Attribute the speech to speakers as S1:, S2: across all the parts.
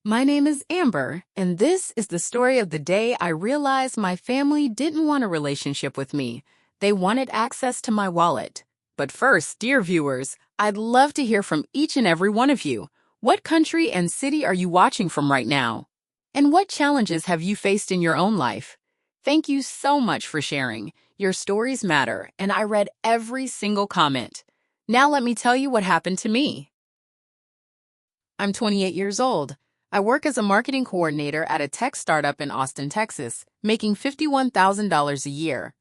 S1: My name is Amber, and this is the story of the day I realized my family didn't want a relationship with me. They wanted access to my wallet. But first, dear viewers, I'd love to hear from each and every one of you. What country and city are you watching from right now? And what challenges have you faced in your own life? Thank you so much for sharing. Your stories matter, and I read every single comment. Now let me tell you what happened to me. I'm 28 years old. I work as a marketing coordinator at a tech startup in Austin, Texas, making $51,000 a year.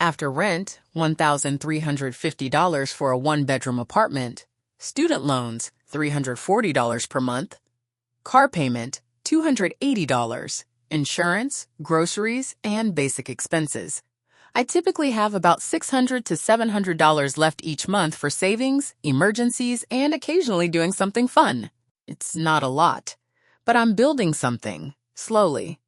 S1: After rent, $1,350 for a one-bedroom apartment, student loans, $340 per month, car payment, $280, insurance, groceries, and basic expenses. I typically have about $600 to $700 left each month for savings, emergencies, and occasionally doing something fun. It's not a lot, but I'm building something, slowly.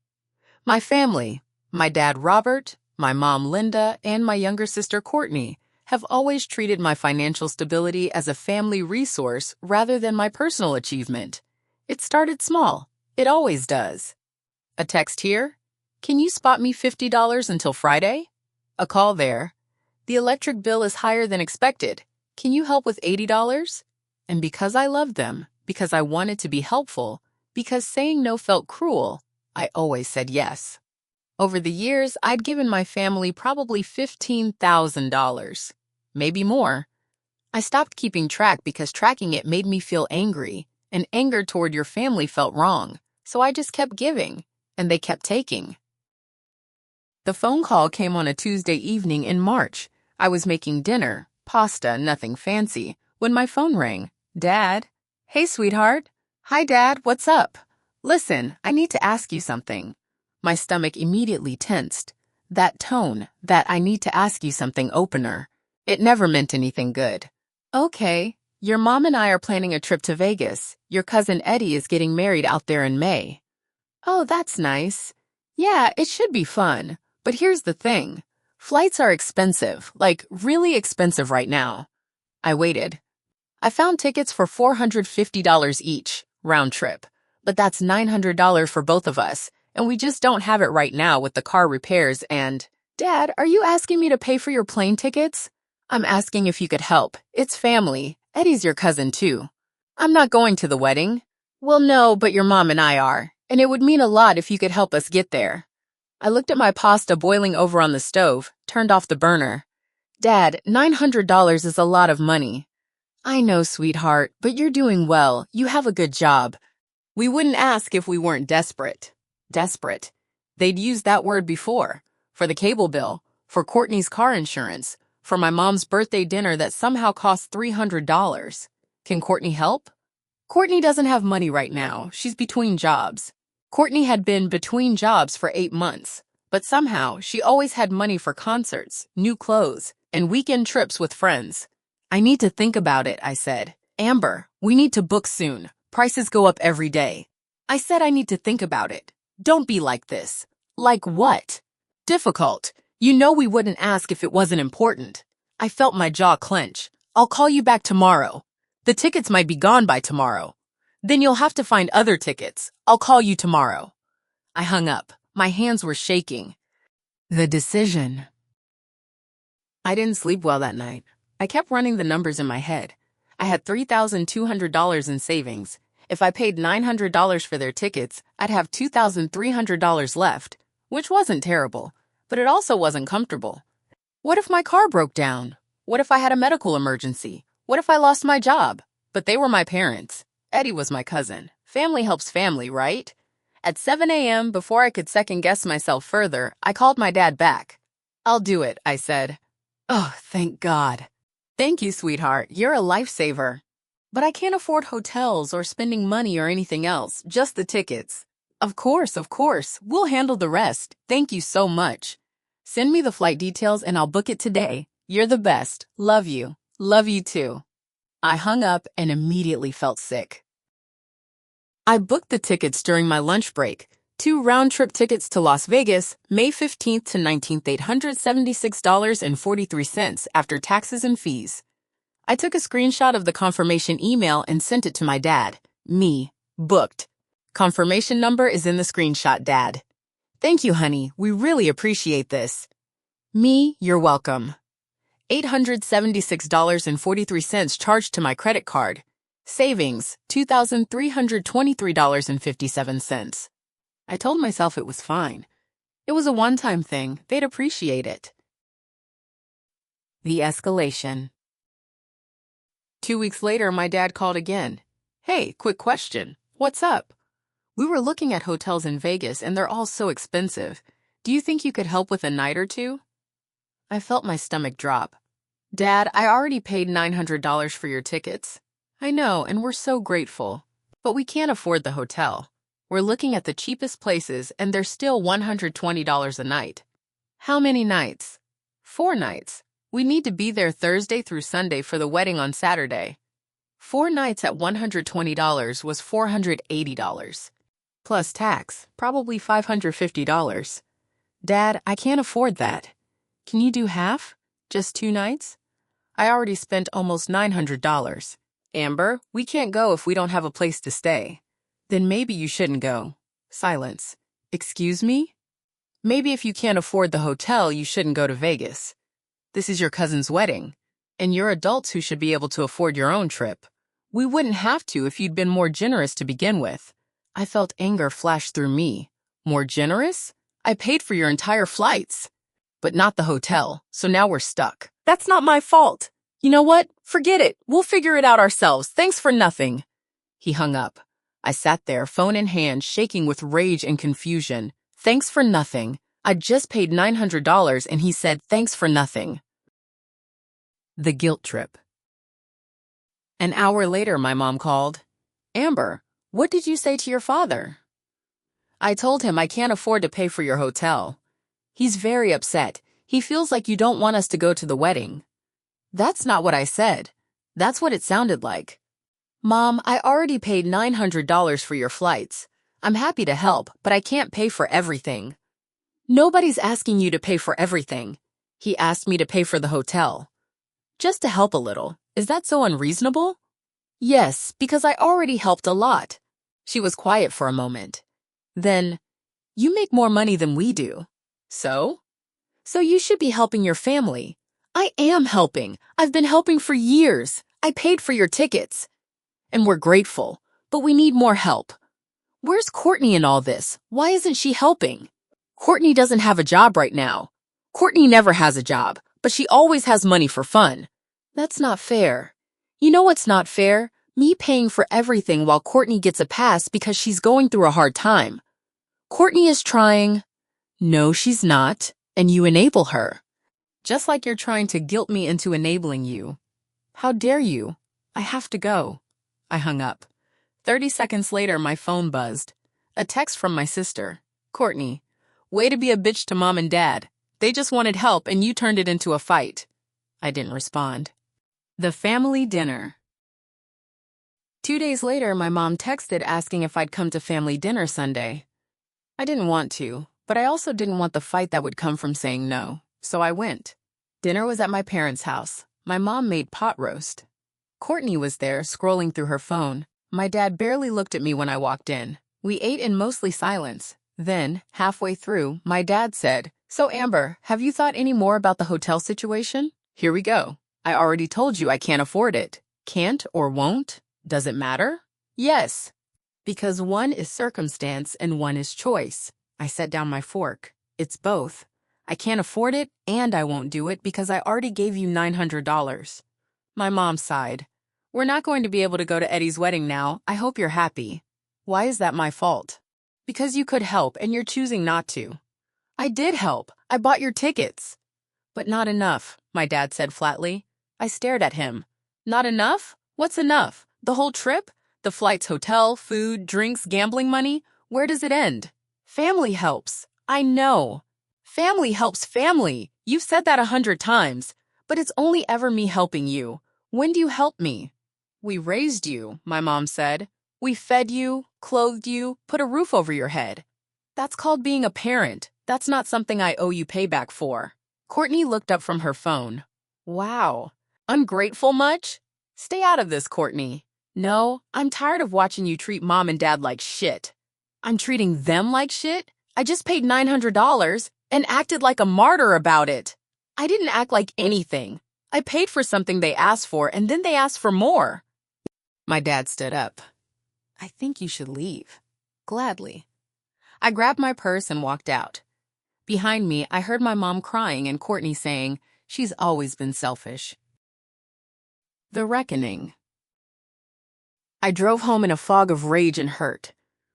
S1: My family, my dad Robert, my mom Linda, and my younger sister Courtney have always treated my financial stability as a family resource rather than my personal achievement. It started small. It always does. A text here. Can you spot me $50 until Friday? A call there. The electric bill is higher than expected. Can you help with $80? And because I loved them, because I wanted to be helpful, because saying no felt cruel, I always said yes. Over the years, I'd given my family probably $15,000, maybe more. I stopped keeping track because tracking it made me feel angry, and anger toward your family felt wrong, so I just kept giving, and they kept taking. The phone call came on a Tuesday evening in March. I was making dinner, pasta, nothing fancy, when my phone rang. Dad? Hey, sweetheart. Hi, Dad. What's up? Listen, I need to ask you something. My stomach immediately tensed. That tone, that I need to ask you something opener. It never meant anything good. Okay, your mom and I are planning a trip to Vegas. Your cousin Eddie is getting married out there in May. Oh, that's nice. Yeah, it should be fun. But here's the thing. Flights are expensive, like really expensive right now. I waited. I found tickets for $450 each, round trip. But that's $900 for both of us, and we just don't have it right now with the car repairs and… Dad, are you asking me to pay for your plane tickets? I'm asking if you could help. It's family. Eddie's your cousin too. I'm not going to the wedding. Well, no, but your mom and I are, and it would mean a lot if you could help us get there. I looked at my pasta boiling over on the stove, turned off the burner. Dad, $900 is a lot of money. I know, sweetheart, but you're doing well. You have a good job. We wouldn't ask if we weren't desperate. Desperate. They'd used that word before. For the cable bill, for Courtney's car insurance, for my mom's birthday dinner that somehow cost $300. Can Courtney help? Courtney doesn't have money right now. She's between jobs. Courtney had been between jobs for 8 months, but somehow she always had money for concerts, new clothes, and weekend trips with friends. I need to think about it, I said. Amber, we need to book soon. Prices go up every day. I said I need to think about it. Don't be like this. Like what? Difficult. You know we wouldn't ask if it wasn't important. I felt my jaw clench. I'll call you back tomorrow. The tickets might be gone by tomorrow. Then you'll have to find other tickets. I'll call you tomorrow. I hung up. My hands were shaking. The decision. I didn't sleep well that night. I kept running the numbers in my head. I had $3,200 in savings. If I paid $900 for their tickets, I'd have $2,300 left, which wasn't terrible, but it also wasn't comfortable. What if my car broke down? What if I had a medical emergency? What if I lost my job? But they were my parents. Eddie was my cousin. Family helps family, right? At 7 a.m., before I could second-guess myself further, I called my dad back. I'll do it, I said. Oh, thank God. Thank you, sweetheart. You're a lifesaver. But I can't afford hotels or spending money or anything else, just the tickets. Of course. We'll handle the rest. Thank you so much. Send me the flight details and I'll book it today. You're the best. Love you. Love you too. I hung up and immediately felt sick. I booked the tickets during my lunch break. 2 round-trip tickets to Las Vegas, May 15th to 19th, $876.43 after taxes and fees. I took a screenshot of the confirmation email and sent it to my dad. Me. Booked. Confirmation number is in the screenshot, Dad. Thank you, honey. We really appreciate this. Me, you're welcome. $876.43 charged to my credit card. Savings, $2,323.57. I told myself it was fine. It was a one-time thing. They'd appreciate it. The escalation. 2 weeks later, my dad called again. Hey, quick question. What's up? We were looking at hotels in Vegas and they're all so expensive. Do you think you could help with a night or two? I felt my stomach drop. Dad, I already paid $900 for your tickets. I know, and we're so grateful. But we can't afford the hotel. We're looking at the cheapest places and they're still $120 a night. How many nights? 4 nights. We need to be there Thursday through Sunday for the wedding on Saturday. 4 nights at $120 was $480. Plus tax, probably $550. Dad, I can't afford that. Can you do half? Just 2 nights? I already spent almost $900. Amber, we can't go if we don't have a place to stay. Then maybe you shouldn't go. Silence. Excuse me? Maybe if you can't afford the hotel, you shouldn't go to Vegas. This is your cousin's wedding, and you're adults who should be able to afford your own trip. We wouldn't have to if you'd been more generous to begin with. I felt anger flash through me. More generous? I paid for your entire flights. But not the hotel, so now we're stuck. That's not my fault. You know what? Forget it. We'll figure it out ourselves. Thanks for nothing. He hung up. I sat there, phone in hand, shaking with rage and confusion. Thanks for nothing. I just paid $900 and he said thanks for nothing. The guilt trip. An hour later, my mom called. Amber, what did you say to your father? I told him I can't afford to pay for your hotel. He's very upset. He feels like you don't want us to go to the wedding. That's not what I said. That's what it sounded like. Mom, I already paid $900 for your flights. I'm happy to help, but I can't pay for everything. Nobody's asking you to pay for everything. He asked me to pay for the hotel. Just to help a little. Is that so unreasonable? Yes, because I already helped a lot. She was quiet for a moment. Then, you make more money than we do. So? So you should be helping your family. I am helping. I've been helping for years. I paid for your tickets. And we're grateful, but we need more help. Where's Courtney in all this? Why isn't she helping? Courtney doesn't have a job right now. Courtney never has a job, but she always has money for fun. That's not fair. You know what's not fair? Me paying for everything while Courtney gets a pass because she's going through a hard time. Courtney is trying. No, she's not, and you enable her. Just like you're trying to guilt me into enabling you. How dare you? I have to go. I hung up. 30 seconds later, my phone buzzed. A text from my sister. Courtney, way to be a bitch to Mom and Dad. They just wanted help and you turned it into a fight. I didn't respond. The family dinner. 2 days later, my mom texted asking if I'd come to family dinner Sunday. I didn't want to, but I also didn't want the fight that would come from saying no, so I went. Dinner was at my parents' house. My mom made pot roast. Courtney was there, scrolling through her phone. My dad barely looked at me when I walked in. We ate in mostly silence. Then, halfway through, my dad said, So Amber, have you thought any more about the hotel situation? Here we go. I already told you I can't afford it. Can't or won't? Does it matter? Yes. Because one is circumstance and one is choice. I set down my fork. It's both. I can't afford it and I won't do it because I already gave you $900. My mom sighed. We're not going to be able to go to Eddie's wedding now. I hope you're happy. Why is that my fault? Because you could help and you're choosing not to. I did help. I bought your tickets. But not enough, my dad said flatly. I stared at him. Not enough? What's enough? The whole trip? The flights, hotel, food, drinks, gambling money? Where does it end? Family helps. I know. Family helps family. You've said that 100 times. But it's only ever me helping you. When do you help me? We raised you, my mom said. We fed you, clothed you, put a roof over your head. That's called being a parent. That's not something I owe you payback for. Courtney looked up from her phone. Wow. Ungrateful much? Stay out of this, Courtney. No, I'm tired of watching you treat Mom and Dad like shit. I'm treating them like shit? I just paid $900 and acted like a martyr about it. I didn't act like anything. I paid for something they asked for, and then they asked for more. My dad stood up. I think you should leave. Gladly. I grabbed my purse and walked out. Behind me, I heard my mom crying and Courtney saying, she's always been selfish. The reckoning. I drove home in a fog of rage and hurt.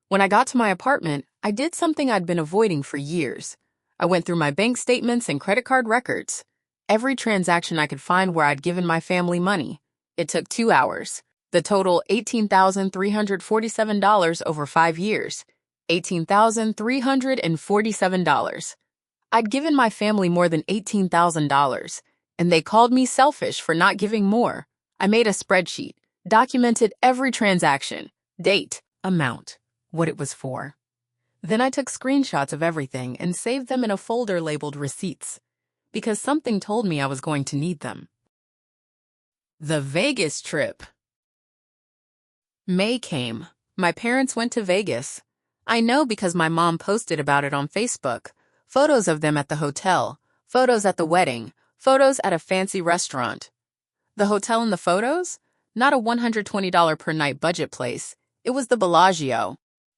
S1: When I got to my apartment, I did something I'd been avoiding for years. I went through my bank statements and credit card records. Every transaction I could find where I'd given my family money. It took 2 hours. The total, $18,347 over 5 years. $18,347. I'd given my family more than $18,000, and they called me selfish for not giving more. I made a spreadsheet, documented every transaction, date, amount, what it was for. Then I took screenshots of everything and saved them in a folder labeled receipts, because something told me I was going to need them. The Vegas trip. May came. My parents went to Vegas. I know because my mom posted about it on Facebook. Photos of them at the hotel, photos at the wedding, photos at a fancy restaurant. The hotel in the photos? Not a $120 per night budget place. It was the Bellagio.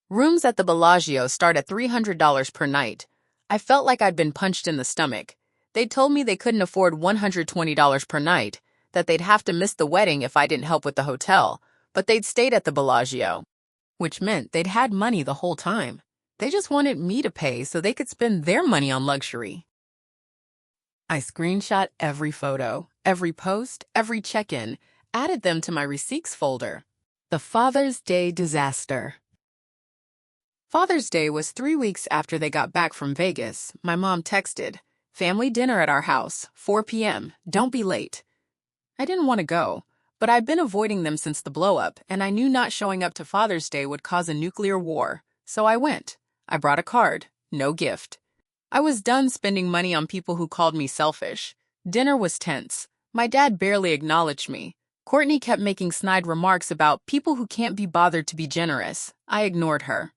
S1: Rooms at the Bellagio start at $300 per night. I felt like I'd been punched in the stomach. They told me they couldn't afford $120 per night, that they'd have to miss the wedding if I didn't help with the hotel, but they'd stayed at the Bellagio, which meant they'd had money the whole time. They just wanted me to pay so they could spend their money on luxury. I screenshot every photo, every post, every check-in, added them to my receipts folder. The Father's Day disaster. Father's Day was 3 weeks after they got back from Vegas. My mom texted, "Family dinner at our house, 4 p.m. Don't be late." I didn't want to go, but I'd been avoiding them since the blow-up, and I knew not showing up to Father's Day would cause a nuclear war, so I went. I brought a card, no gift. I was done spending money on people who called me selfish. Dinner was tense. My dad barely acknowledged me. Courtney kept making snide remarks about people who can't be bothered to be generous. I ignored her.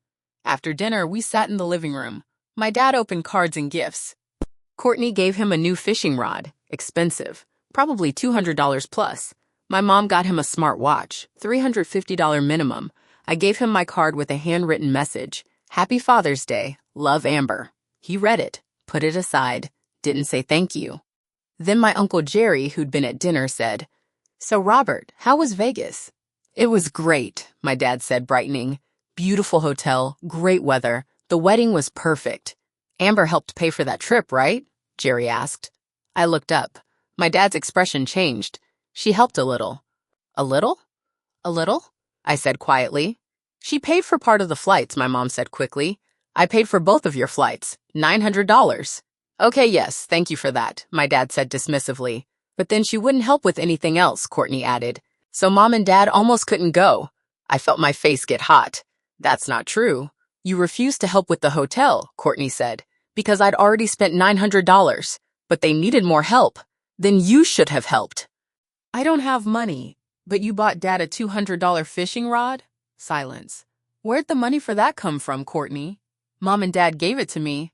S1: After dinner, we sat in the living room. My dad opened cards and gifts. Courtney gave him a new fishing rod, expensive, probably $200 plus. My mom got him a smart watch, $350 minimum. I gave him my card with a handwritten message. Happy Father's Day, love Amber. He read it, put it aside, didn't say thank you. Then my Uncle Jerry, who'd been at dinner, said, "So Robert, how was Vegas?" "It was great," my dad said, brightening. "Beautiful hotel, great weather. The wedding was perfect." "Amber helped pay for that trip, right?" Jerry asked. I looked up. My dad's expression changed. "She helped a little." "A little? A little?" I said quietly. "She paid for part of the flights," my mom said quickly. "I paid for both of your flights, $900. "Okay, yes, thank you for that," my dad said dismissively. "But then she wouldn't help with anything else," Courtney added. "So Mom and Dad almost couldn't go." I felt my face get hot. "That's not true. You refused to help with the hotel," Courtney said, "because I'd already spent $900, but they needed more help. Then you should have helped." "I don't have money, but you bought Dad a $200 fishing rod?" Silence. "Where'd the money for that come from, Courtney?" "Mom and Dad gave it to me."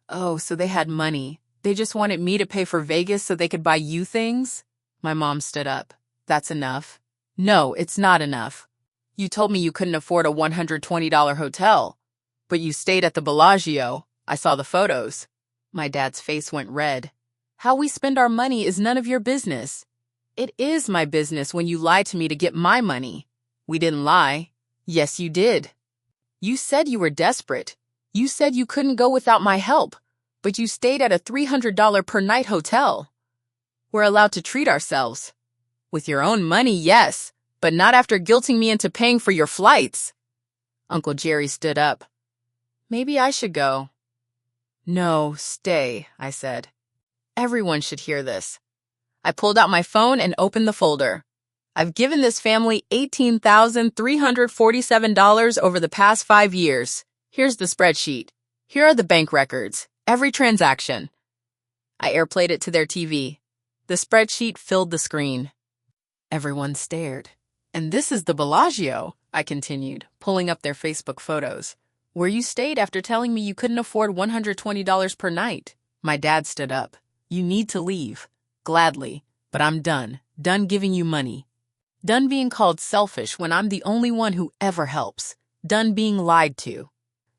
S1: "Oh, so they had money. They just wanted me to pay for Vegas so they could buy you things?" My mom stood up. "That's enough." "No, it's not enough. You told me you couldn't afford a $120 hotel. But you stayed at the Bellagio. I saw the photos." My dad's face went red. "How we spend our money is none of your business." "It is my business when you lie to me to get my money." "We didn't lie." "Yes, you did. You said you were desperate. You said you couldn't go without my help, but you stayed at a $300 per night hotel. We're allowed to treat ourselves. With your own money, yes, but not after guilting me into paying for your flights." Uncle Jerry stood up. "Maybe I should go." "No, stay," I said. "Everyone should hear this." I pulled out my phone and opened the folder. "I've given this family $18,347 over the past 5 years. Here's the spreadsheet. Here are the bank records, every transaction." I airplayed it to their TV. The spreadsheet filled the screen. Everyone stared. "And this is the Bellagio," I continued, pulling up their Facebook photos. Where you stayed after telling me you couldn't afford $120 per night. My dad stood up. You need to leave. Gladly. But I'm done. Done giving you money. Done being called selfish when I'm the only one who ever helps. Done being lied to.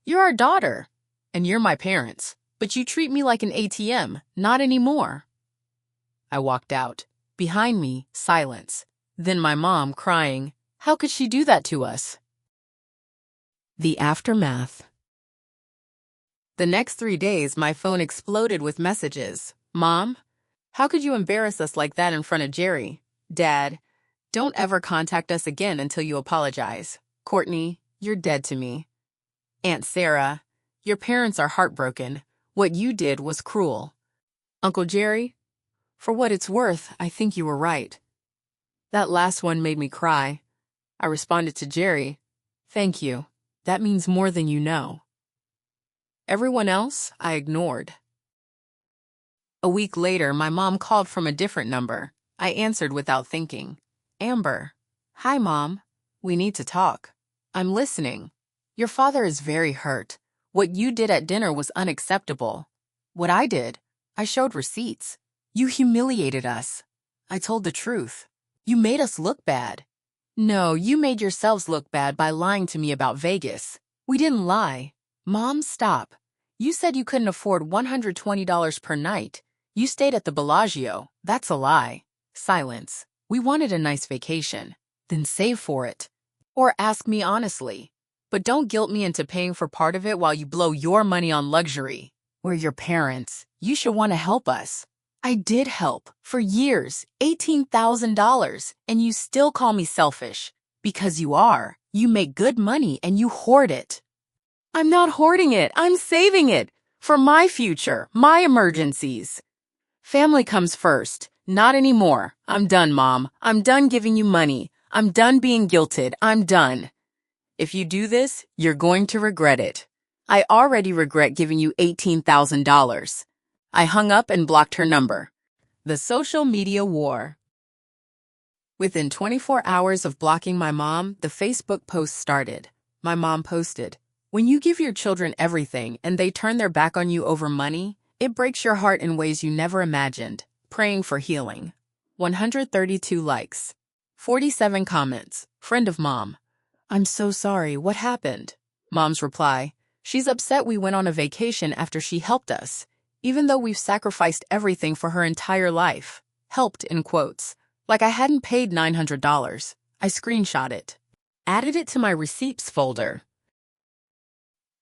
S1: You're our daughter. And you're my parents. But you treat me like an ATM. Not anymore. I walked out. Behind me, silence. Then my mom crying. How could she do that to us? The aftermath. The next 3 days, my phone exploded with messages. Mom, how could you embarrass us like that in front of Jerry? Dad, don't ever contact us again until you apologize. Courtney, you're dead to me. Aunt Sarah, your parents are heartbroken. What you did was cruel. Uncle Jerry, for what it's worth, I think you were right. That last one made me cry. I responded to Jerry, thank you. That means more than you know. Everyone else, I ignored. A week later, my mom called from a different number. I answered without thinking. Amber. Hi, Mom. We need to talk. I'm listening. Your father is very hurt. What you did at dinner was unacceptable. What I did, I showed receipts. You humiliated us. I told the truth. You made us look bad. No, you made yourselves look bad by lying to me about Vegas. We didn't lie. Mom, stop. You said you couldn't afford $120 per night. You stayed at the Bellagio. That's a lie. Silence. We wanted a nice vacation. Then save for it. Or ask me honestly. But don't guilt me into paying for part of it while you blow your money on luxury. We're your parents. You should want to help us. I did help. For years. $18,000. And you still call me selfish. Because you are. You make good money and you hoard it. I'm not hoarding it. I'm saving it. For my future. My emergencies. Family comes first. Not anymore. I'm done, Mom. I'm done giving you money. I'm done being guilted. I'm done. If you do this, you're going to regret it. I already regret giving you $18,000. I hung up and blocked her number. The social media war. Within 24 hours of blocking my mom, the Facebook post started. My mom posted, when you give your children everything and they turn their back on you over money, it breaks your heart in ways you never imagined. Praying for healing. 132 likes. 47 comments. Friend of mom. I'm so sorry. What happened? Mom's reply. She's upset we went on a vacation after she helped us, even though we've sacrificed everything for her entire life. Helped in quotes. Like I hadn't paid $900. I screenshot it. Added it to my receipts folder.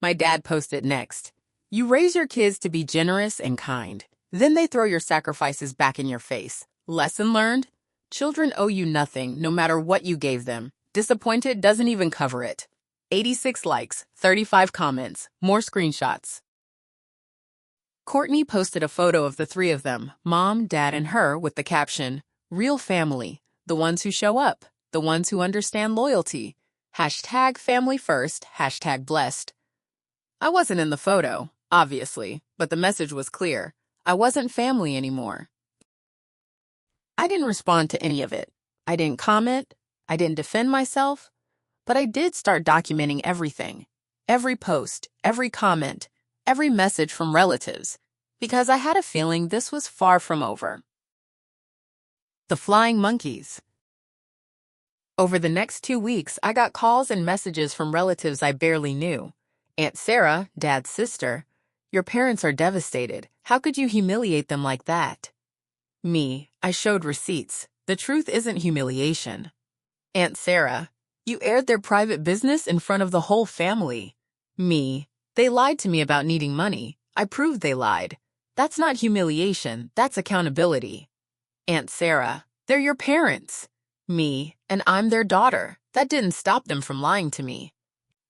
S1: My dad posted next. You raise your kids to be generous and kind. Then they throw your sacrifices back in your face. Lesson learned? Children owe you nothing, no matter what you gave them. Disappointed doesn't even cover it. 86 likes, 35 comments, more screenshots. Courtney posted a photo of the three of them, Mom, Dad, and her, with the caption, Real family, the ones who show up, the ones who understand loyalty. Hashtag family first, hashtag blessed. I wasn't in the photo, obviously, but the message was clear. I wasn't family anymore. I didn't respond to any of it. I didn't comment. I didn't defend myself. But I did start documenting everything. Every post, every comment, every message from relatives, because I had a feeling this was far from over. The flying monkeys. Over the next 2 weeks, I got calls and messages from relatives I barely knew. Aunt Sarah, Dad's sister, your parents are devastated. How could you humiliate them like that? Me, I showed receipts. The truth isn't humiliation. Aunt Sarah, you aired their private business in front of the whole family. Me, they lied to me about needing money. I proved they lied. That's not humiliation, that's accountability. Aunt Sarah, they're your parents. Me, and I'm their daughter. That didn't stop them from lying to me.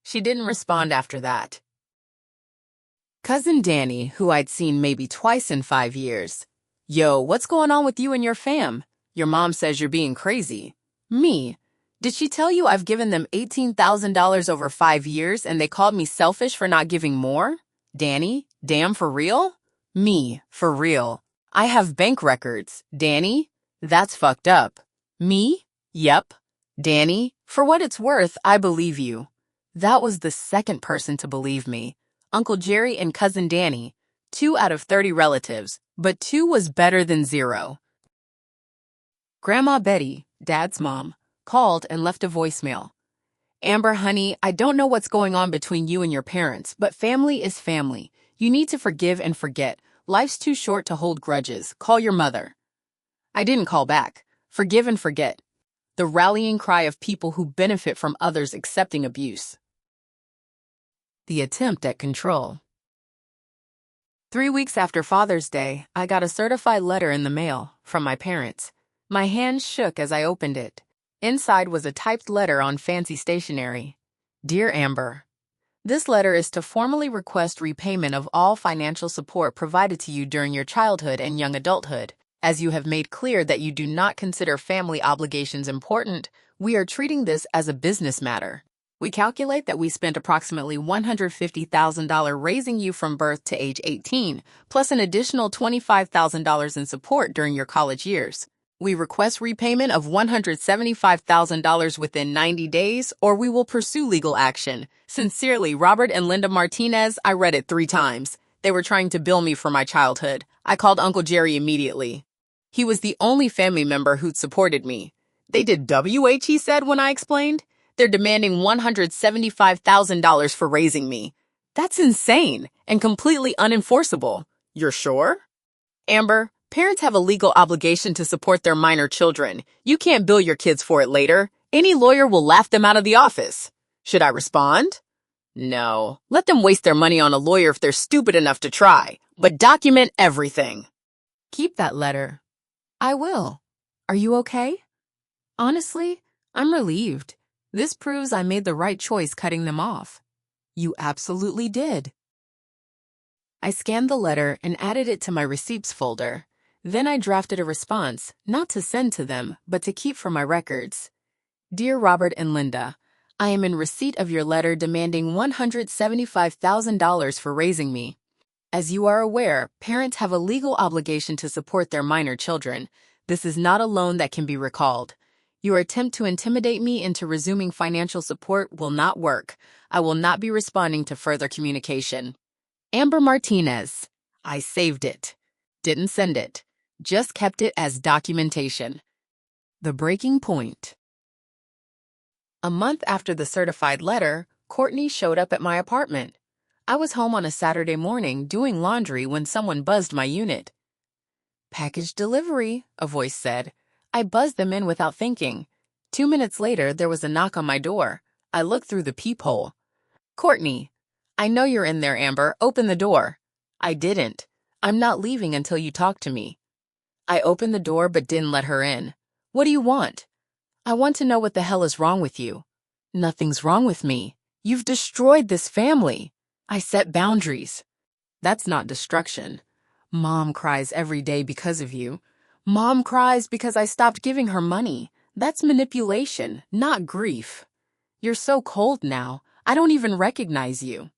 S1: She didn't respond after that. Cousin Danny, who I'd seen maybe twice in 5 years. Yo, what's going on with you and your fam? Your mom says you're being crazy. Me, did she tell you I've given them $18,000 over 5 years and they called me selfish for not giving more? Danny, damn for real? Me, for real. I have bank records. Danny, that's fucked up. Me? Yep. Danny, for what it's worth, I believe you. That was the second person to believe me. Uncle Jerry and Cousin Danny, 2 out of 30 relatives, but 2 was better than 0. Grandma Betty, Dad's mom, called and left a voicemail. Amber, honey, I don't know what's going on between you and your parents, but family is family. You need to forgive and forget. Life's too short to hold grudges. Call your mother. I didn't call back. Forgive and forget. The rallying cry of people who benefit from others accepting abuse. The attempt at control. 3 weeks after Father's Day, I got a certified letter in the mail from my parents. My hand shook as I opened it. Inside was a typed letter on fancy stationery. Dear Amber, this letter is to formally request repayment of all financial support provided to you during your childhood and young adulthood. As you have made clear that you do not consider family obligations important, we are treating this as a business matter. We calculate that we spent approximately $150,000 raising you from birth to age 18, plus an additional $25,000 in support during your college years. We request repayment of $175,000 within 90 days, or we will pursue legal action. Sincerely, Robert and Linda Martinez. I read it 3 times. They were trying to bill me for my childhood. I called Uncle Jerry immediately. He was the only family member who'd supported me. They did WH, he said when I explained. They're demanding $175,000 for raising me. That's insane and completely unenforceable. You're sure? Amber, parents have a legal obligation to support their minor children. You can't bill your kids for it later. Any lawyer will laugh them out of the office. Should I respond? No. Let them waste their money on a lawyer if they're stupid enough to try. But document everything. Keep that letter. I will. Are you okay? Honestly, I'm relieved. This proves I made the right choice cutting them off. You absolutely did. I scanned the letter and added it to my receipts folder. Then I drafted a response, not to send to them, but to keep for my records. Dear Robert and Linda, I am in receipt of your letter demanding $175,000 for raising me. As you are aware, parents have a legal obligation to support their minor children. This is not a loan that can be recalled. Your attempt to intimidate me into resuming financial support will not work. I will not be responding to further communication. Amber Martinez. I saved it. Didn't send it. Just kept it as documentation. The breaking point. A month after the certified letter, Courtney showed up at my apartment. I was home on a Saturday morning doing laundry when someone buzzed my unit. Package delivery, a voice said. I buzzed them in without thinking. 2 minutes later, there was a knock on my door. I looked through the peephole. Courtney, I know you're in there, Amber. Open the door. I didn't. I'm not leaving until you talk to me. I opened the door but didn't let her in. What do you want? I want to know what the hell is wrong with you. Nothing's wrong with me. You've destroyed this family. I set boundaries. That's not destruction. Mom cries every day because of you. Mom cries because I stopped giving her money. That's manipulation, not grief. You're so cold now, I don't even recognize you.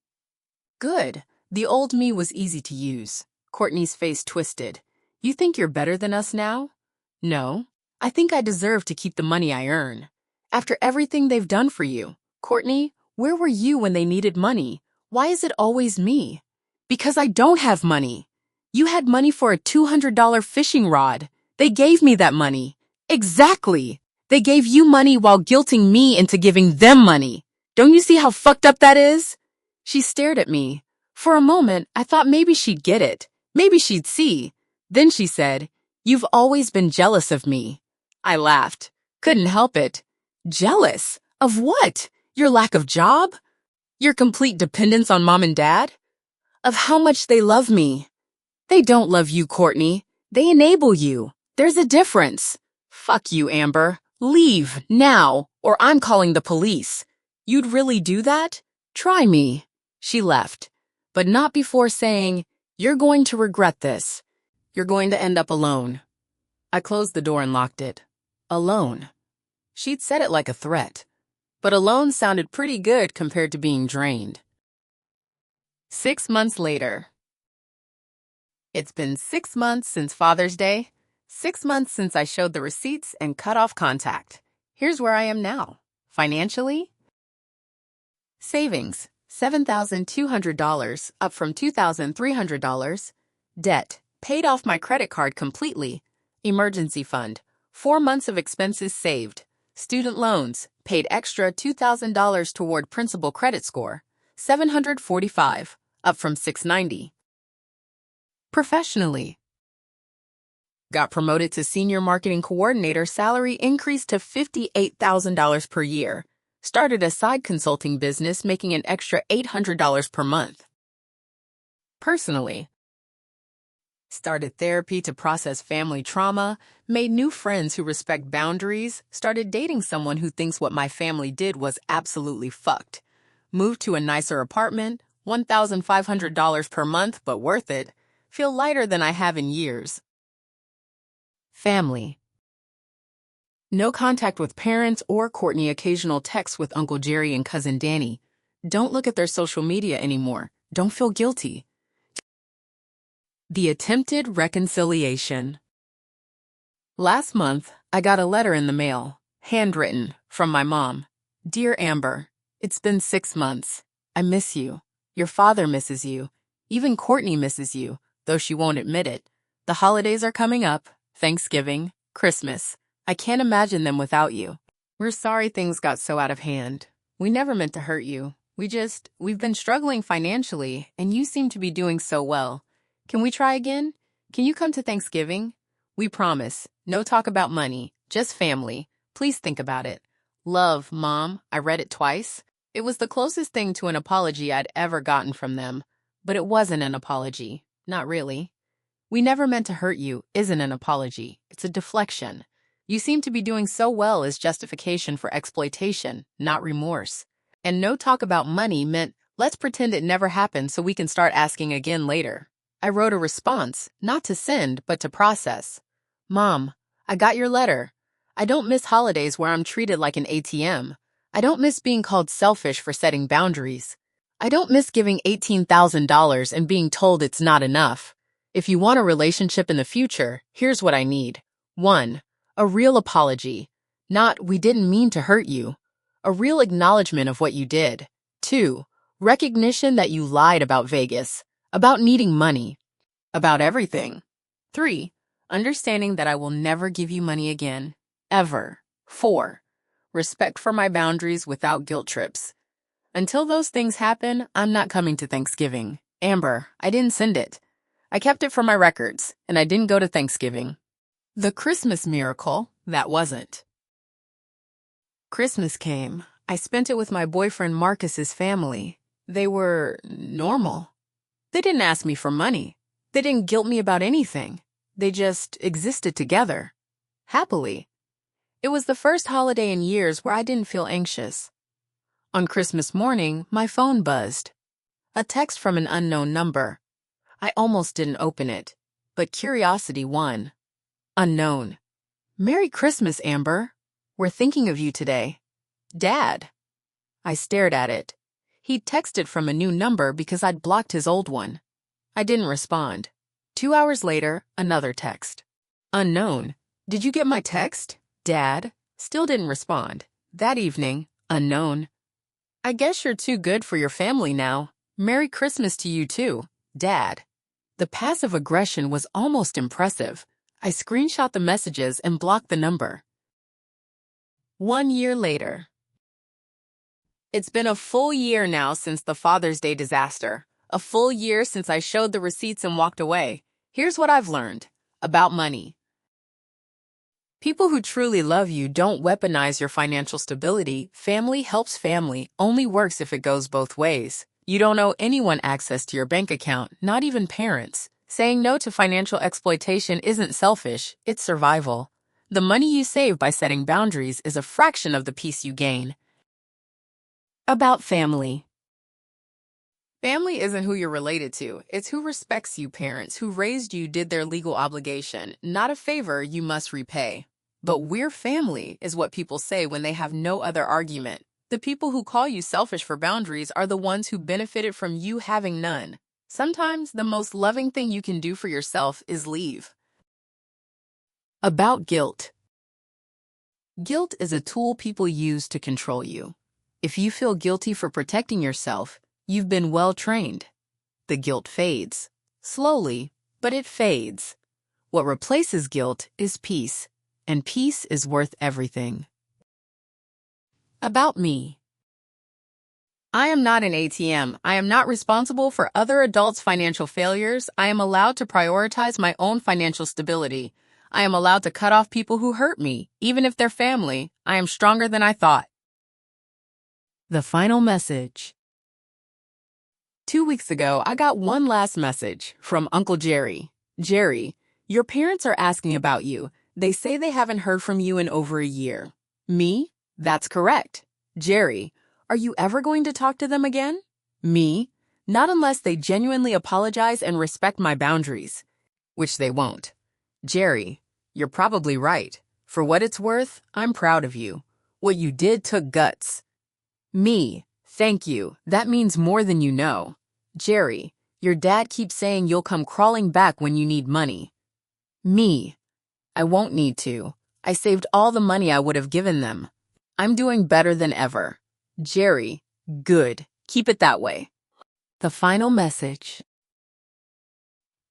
S1: Good. The old me was easy to use. Courtney's face twisted. You think you're better than us now? No. I think I deserve to keep the money I earn. After everything they've done for you. Courtney, where were you when they needed money? Why is it always me? Because I don't have money. You had money for a $200 fishing rod. They gave me that money. Exactly. They gave you money while guilting me into giving them money. Don't you see how fucked up that is? She stared at me. For a moment, I thought maybe she'd get it. Maybe she'd see. Then she said, You've always been jealous of me. I laughed. Couldn't help it. Jealous? Of what? Your lack of job? Your complete dependence on mom and dad? Of how much they love me. They don't love you, Courtney. They enable you. There's a difference. Fuck you, Amber. Leave, now, or I'm calling the police. You'd really do that? Try me. She left, but not before saying, You're going to regret this. You're going to end up alone. I closed the door and locked it. Alone. She'd said it like a threat, but alone sounded pretty good compared to being drained. 6 months later. It's been 6 months since Father's Day, 6 months since I showed the receipts and cut off contact. Here's where I am now. Financially, Savings, $7,200, up from $2,300. Debt, paid off my credit card completely. Emergency fund, 4 months of expenses saved. Student loans, paid extra $2,000 toward principal credit score. 745, up from 690. Professionally, got promoted to senior marketing coordinator, salary increased to $58,000 per year. Started a side consulting business making an extra $800 per month. Personally, started therapy to process family trauma, made new friends who respect boundaries, started dating someone who thinks what my family did was absolutely fucked. Moved to a nicer apartment, $1,500 per month, but worth it. Feel lighter than I have in years. Family. No contact with parents or Courtney, occasional texts with Uncle Jerry and Cousin Danny. Don't look at their social media anymore. Don't feel guilty. The attempted reconciliation. Last month, I got a letter in the mail, handwritten, from my mom. Dear Amber, it's been 6 months. I miss you. Your father misses you. Even Courtney misses you, though she won't admit it. The holidays are coming up. Thanksgiving, Christmas. I can't imagine them without you. We're sorry things got so out of hand. We never meant to hurt you. We've been struggling financially, and you seem to be doing so well. Can we try again? Can you come to Thanksgiving? We promise. No talk about money, just family. Please think about it. Love, Mom. I read it twice. It was the closest thing to an apology I'd ever gotten from them. But it wasn't an apology. Not really. We never meant to hurt you isn't an apology. It's a deflection. You seem to be doing so well as justification for exploitation, not remorse. And no talk about money meant, let's pretend it never happened so we can start asking again later. I wrote a response, not to send, but to process. Mom, I got your letter. I don't miss holidays where I'm treated like an ATM. I don't miss being called selfish for setting boundaries. I don't miss giving $18,000 and being told it's not enough. If you want a relationship in the future, here's what I need. 1. A real apology. Not, we didn't mean to hurt you. A real acknowledgement of what you did. 2. Recognition that you lied about Vegas, about needing money, about everything. 3. Understanding that I will never give you money again. Ever. 4. Respect for my boundaries without guilt trips. Until those things happen, I'm not coming to Thanksgiving. Amber, I didn't send it. I kept it for my records, and I didn't go to Thanksgiving. The Christmas miracle, that wasn't. Christmas came. I spent it with my boyfriend Marcus's family. They were normal. They didn't ask me for money. They didn't guilt me about anything. They just existed together. Happily. It was the first holiday in years where I didn't feel anxious. On Christmas morning, my phone buzzed. A text from an unknown number. I almost didn't open it, but curiosity won. Unknown. Merry Christmas, Amber. We're thinking of you today. Dad. I stared at it. He'd texted from a new number because I'd blocked his old one. I didn't respond. 2 hours later, another text. Unknown. Did you get my text? Dad. Still didn't respond. That evening, unknown. I guess you're too good for your family now. Merry Christmas to you too, Dad. The passive aggression was almost impressive. I screenshot the messages and blocked the number. 1 year later. It's been a full year now since the Father's Day disaster. A full year since I showed the receipts and walked away. Here's what I've learned about money. People who truly love you don't weaponize your financial stability. Family helps family only works if it goes both ways. You don't owe anyone access to your bank account, not even parents. Saying no to financial exploitation isn't selfish, it's survival. The money you save by setting boundaries is a fraction of the peace you gain. About family. Family isn't who you're related to. It's who respects you. Parents who raised you did their legal obligation, not a favor you must repay. But we're family is what people say when they have no other argument. The people who call you selfish for boundaries are the ones who benefited from you having none. Sometimes the most loving thing you can do for yourself is leave. About guilt. Guilt is a tool people use to control you. If you feel guilty for protecting yourself, you've been well trained. The guilt fades. Slowly, but it fades. What replaces guilt is peace, and peace is worth everything. About me. I am not an ATM. I am not responsible for other adults' financial failures. I am allowed to prioritize my own financial stability. I am allowed to cut off people who hurt me, even if they're family. I am stronger than I thought. The final message. 2 weeks ago, I got one last message from Uncle Jerry. Jerry, your parents are asking about you. They say they haven't heard from you in over a year. Me? That's correct. Jerry, are you ever going to talk to them again? Me? Not unless they genuinely apologize and respect my boundaries. Which they won't. Jerry, you're probably right. For what it's worth, I'm proud of you. What you did took guts. Me, thank you. That means more than you know. Jerry, your dad keeps saying you'll come crawling back when you need money. Me, I won't need to. I saved all the money I would have given them. I'm doing better than ever. Jerry, good. Keep it that way. The final message.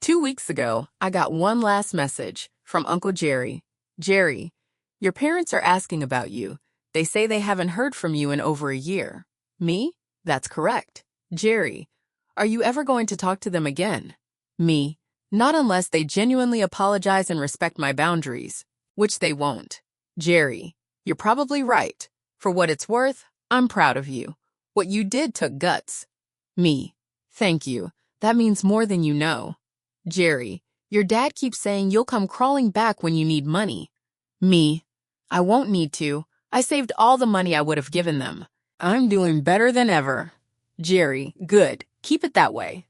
S1: 2 weeks ago, I got one last message from Uncle Jerry. Jerry, your parents are asking about you. They say they haven't heard from you in over a year. Me? That's correct. Jerry, are you ever going to talk to them again? Me? Not unless they genuinely apologize and respect my boundaries. Which they won't. Jerry, you're probably right. For what it's worth, I'm proud of you. What you did took guts. Me, thank you. That means more than you know. Jerry, your dad keeps saying you'll come crawling back when you need money. Me, I won't need to. I saved all the money I would have given them. I'm doing better than ever. Jerry, good. Keep it that way.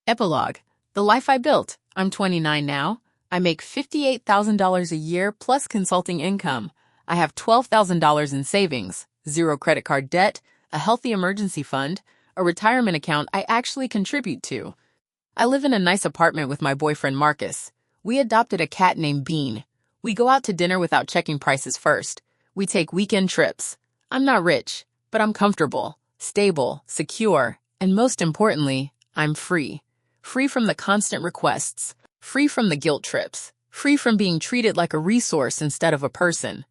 S1: Epilogue. The life I built. I'm 29 now. I make $58,000 a year plus consulting income. I have $12,000 in savings, 0 credit card debt, a healthy emergency fund, a retirement account I actually contribute to. I live in a nice apartment with my boyfriend Marcus. We adopted a cat named Bean. We go out to dinner without checking prices first. We take weekend trips. I'm not rich, but I'm comfortable, stable, secure, and most importantly, I'm free. Free from the constant requests, free from the guilt trips, free from being treated like a resource instead of a person.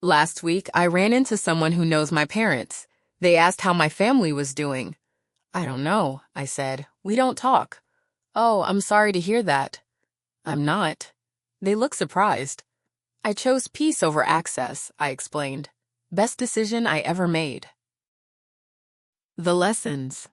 S1: Last week, I ran into someone who knows my parents. They asked how my family was doing. I don't know, I said. We don't talk. Oh, I'm sorry to hear that. I'm not. They look surprised. I chose peace over access, I explained. Best decision I ever made. The lessons.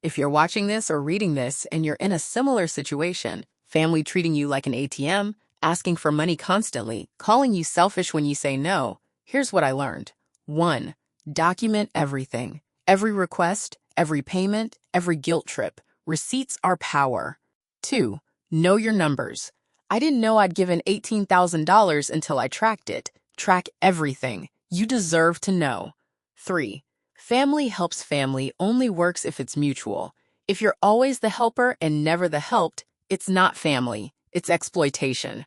S1: If you're watching this or reading this and you're in a similar situation, family treating you like an ATM, asking for money constantly, calling you selfish when you say no, here's what I learned. 1. Document everything. Every request, every payment, every guilt trip. Receipts are power. 2. Know your numbers. I didn't know I'd given $18,000 until I tracked it. Track everything. You deserve to know. 3. Family helps family only works if it's mutual. If you're always the helper and never the helped, it's not family. It's exploitation.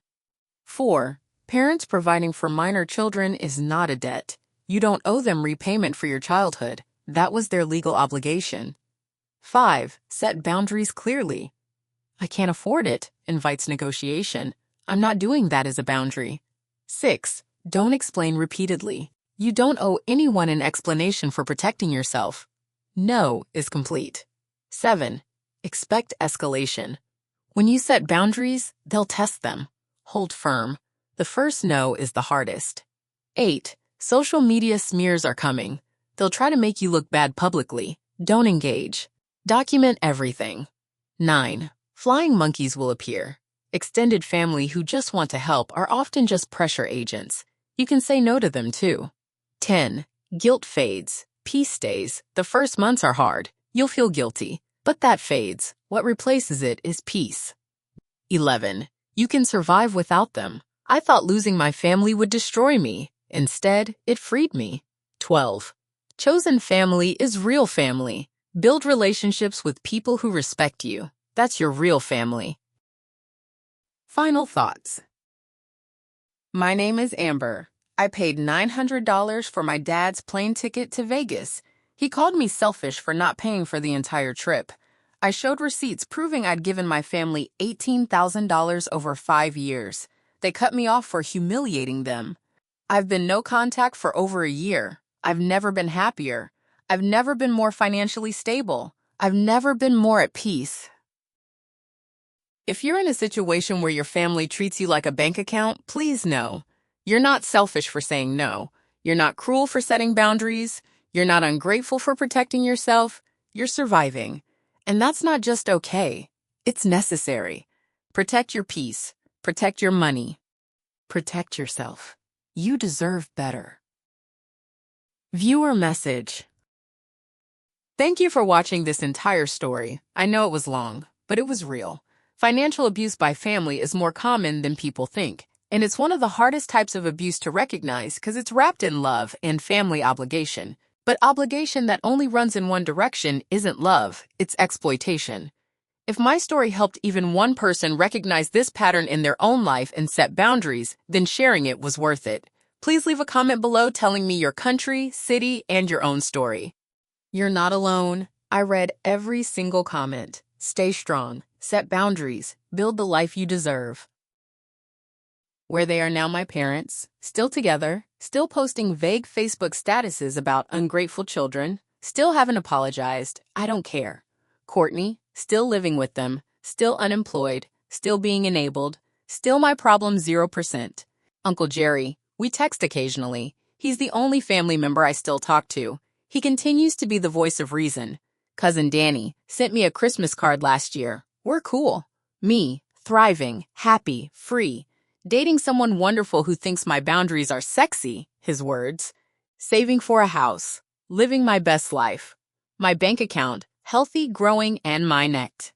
S1: 4. Parents providing for minor children is not a debt. You don't owe them repayment for your childhood. That was their legal obligation. 5. Set boundaries clearly. I can't afford it invites negotiation. I'm not doing that as a boundary. 6. Don't explain repeatedly. You don't owe anyone an explanation for protecting yourself. No is complete. 7. Expect escalation. When you set boundaries, they'll test them. Hold firm. The first no is the hardest. 8. Social media smears are coming. They'll try to make you look bad publicly. Don't engage. Document everything. 9. Flying monkeys will appear. Extended family who just want to help are often just pressure agents. You can say no to them too. 10. Guilt fades. Peace stays. The first months are hard. You'll feel guilty. But that fades. What replaces it is peace. 11. You can survive without them. I thought losing my family would destroy me. Instead, it freed me. 12. Chosen family is real family. Build relationships with people who respect you. That's your real family. Final thoughts. My name is Amber. I paid $900 for my dad's plane ticket to Vegas. He called me selfish for not paying for the entire trip. I showed receipts proving I'd given my family $18,000 over 5 years. They cut me off for humiliating them. I've been no contact for over a year. I've never been happier. I've never been more financially stable. I've never been more at peace. If you're in a situation where your family treats you like a bank account, please know. You're not selfish for saying no. You're not cruel for setting boundaries. You're not ungrateful for protecting yourself. You're surviving. And that's not just okay. It's necessary. Protect your peace. Protect your money. Protect yourself. You deserve better. Viewer message. Thank you for watching this entire story. I know it was long, but it was real. Financial abuse by family is more common than people think, and it's one of the hardest types of abuse to recognize because it's wrapped in love and family obligation. But obligation that only runs in one direction isn't love, it's exploitation. If my story helped even one person recognize this pattern in their own life and set boundaries, then sharing it was worth it. Please leave a comment below telling me your country, city, and your own story. You're not alone. I read every single comment. Stay strong, set boundaries, build the life you deserve. Where they are now my parents, still together, still posting vague Facebook statuses about ungrateful children, still haven't apologized, I don't care. Courtney, still living with them, still unemployed, still being enabled, still my problem 0%. Uncle Jerry, we text occasionally. He's the only family member I still talk to. He continues to be the voice of reason. Cousin Danny sent me a Christmas card last year. We're cool. Me, thriving, happy, free. Dating someone wonderful who thinks my boundaries are sexy, his words. Saving for a house. Living my best life. My bank account, healthy, growing, and my necked.